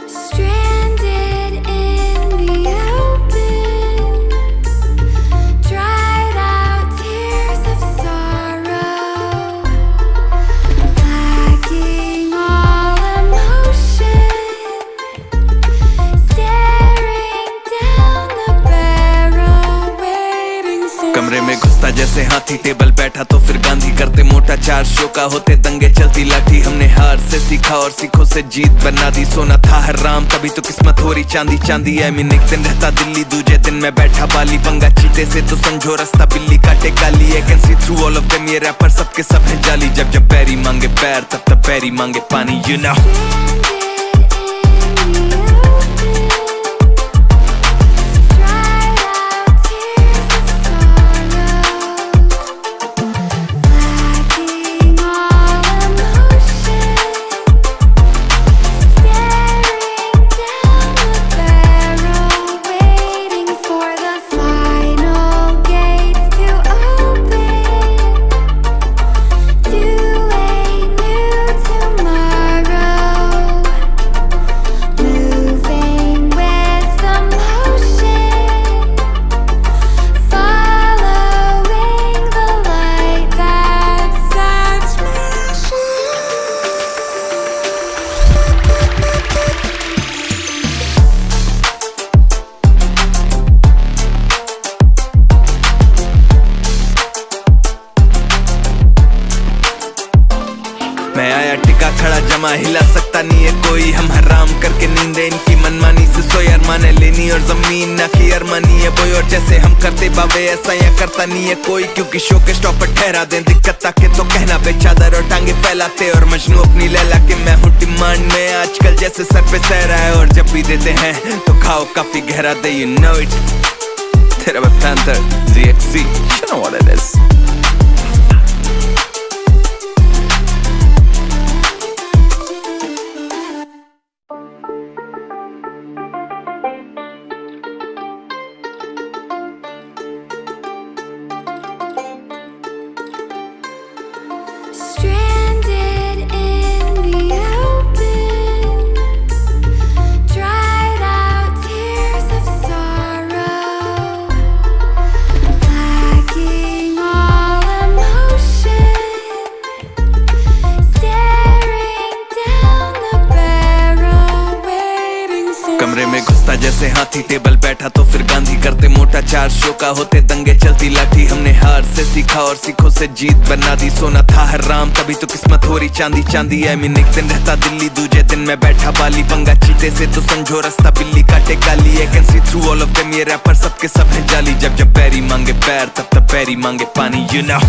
Stranded in the open, dried out tears of sorrow, lacking all emotion, staring down the barrel, waiting for कमरे में घुसता जैसे हाथी, table बैठा तो फिर गांधी, करते मोटा 4 शो का होते दंगे, चलती लाठी। हमने हार से सीखा और सीखों से जीत बना दी, सोना था हराम तभी तो किस्मत हो रही चांदी चांदी। आई मीन एक दिन रहता दिल्ली, दूजे दिन मैं बैठा बाली, पंगा चीते से तो समझो रास्ता बिल्ली काटे काली। I can see through all of them, ये रैपर सबके सब है जाली। जब जब पैरी मांगे पैर तब तब पैरी मांगे पानी, यू नो। मैं आया टिका खड़ा जमा, हिला सकता नहीं है कोई। हम हराम करके नींदे इनकी मनमानी से सोए, अरमाने लेनी और जमीन ना की अरमानी है बोई। और जैसे हम करते बाबे ऐसा या करता नहीं है कोई, क्योंकि शो के स्टॉप पर ठहरा दें दिक्कत ताके तो कहना बेचादर और टांगे फैलाते। और मजनू अपनी लैला के मैं हूँ डिमांड में, आजकल जैसे सर पे सह रहा है। और जब भी देते हैं तो खाओ काफी गहरा दे, you know it। तेरा panther ZXC, you know what it is। Stranded in the open, dried out tears of sorrow, lacking all emotion, staring down the barrel, waiting for कमरे में घुसता जैसे हाथी, टेबल बैठा तो फिर गांधी, करते मोटा 4 शो का होते दंगे, चलती लाठी। हमने हार से सीखा और सीखों से जीत बना दी, सोना था हराम तभी तो किस्मत हो रही चांदी चांदी। आई मीन एक दिन रहता दिल्ली, दूजे दिन मैं बैठा बाली, पंगा चीते से तो समझो रास्ता बिल्ली काटे काली। I can see through all of them, ये रैपर सबके सब है जाली। जब जब पैरी मांगे पैर तब तब पैरी मांगे पानी, यू नो।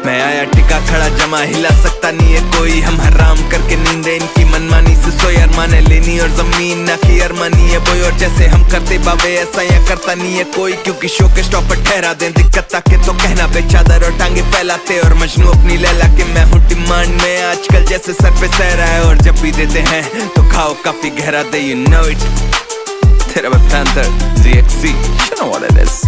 मैं आया टिका खड़ा जमा, हिला सकता नहीं है कोई। हम हराम करके नींदे इनकी मनमानी से सोए, अरमाने लेनी और जमीन ना की अरमानी है बोई। और जैसे हम करते बाबे ऐसा या करता नहीं है कोई, क्योंकि शो के स्टॉप पर ठहरा दें दिक्कत ताके तो कहना बेचादर और टांगे फैलाते। और मजनू अपनी लैला के मैं हूँ डिमांड में, आजकल जैसे सर पे सह रहा है। और जब भी देते हैं तो खाओ काफी गहरा दे, you know it। तेरा panther ZXC, you know what it is।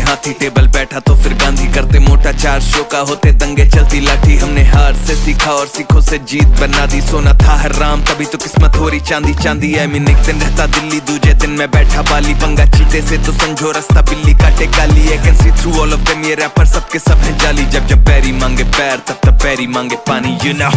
हाथी टेबल बैठा तो फिर गांधी करते मोटा, 4 शो का होते दंगे चलती लाठी। हमने हार से सीखा और सीखों से जीत बना दी, सोना था हराम तभी तो किस्मत हो रही चांदी चांदी। आई मीन एक दिन रहता दिल्ली, दूजे दिन मैं बैठा बाली, पंगा चीते से तो समझो रास्ता बिल्ली काटे काली। I can see through all of them, ये रैपर सबके सब है जाली। जब जब पैरी मांगे पैर तब तब पैरी मांगे पानी, you know।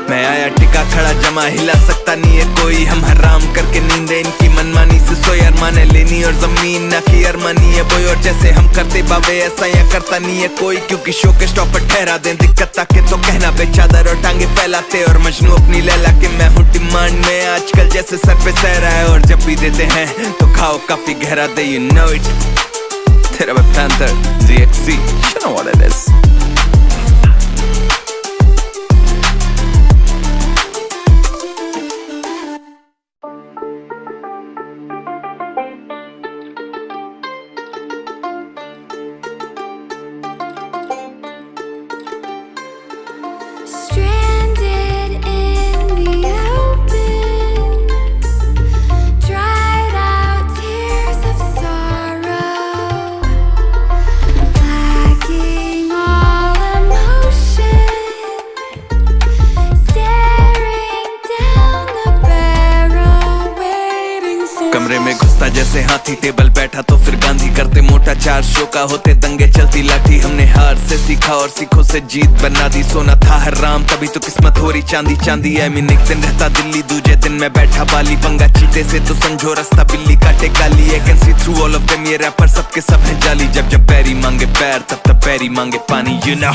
मैं आया टिका खड़ा जमा, हिला सकता नहीं है कोई। हम हराम करके नींदे इनकी मनमानी से सोई। अरमाने लेनी और जमीन ना की अरमानी है बोई, और जैसे हम करते बाबे ऐसा या करता नहीं है कोई। क्योंकि शो के स्टॉप पर ठहरा दें दिक्कत ताके तो कहना बेचादर और टांगे फैलाते। और मजनू अपनी लैला के मैं हूँ डिमांड में, आजकल जैसे सर पे सह रहा है। और जब भी देते हैं तो खाओ काफी गहरा दे, you know it। तेरा मैं panther ZXC, you know what it is। Stranded in the open, dried out tears of sorrow, lacking all emotion, staring down the barrel, waiting for। कमरे में घुसता जैसे हाथी टेबल बैठा तो फिर गांधी करते मोटा, 4 शो का होते दंगे चलती लाठी। हमने हार से सीखा और सीखों से जीत बना दी, सोना था हराम तभी तो किस्मत हो रही चांदी चांदी। आई मीन एक दिन रहता दिल्ली, दूजे दिन मैं बैठा बाली, पंगा चीते से तो समझो रास्ता बिल्ली काटे काली। I can see through all of them, ये रैपर सबके सब है जाली। जब जब पैरी मांगे पैर तब तब पैरी मांगे पानी, you know।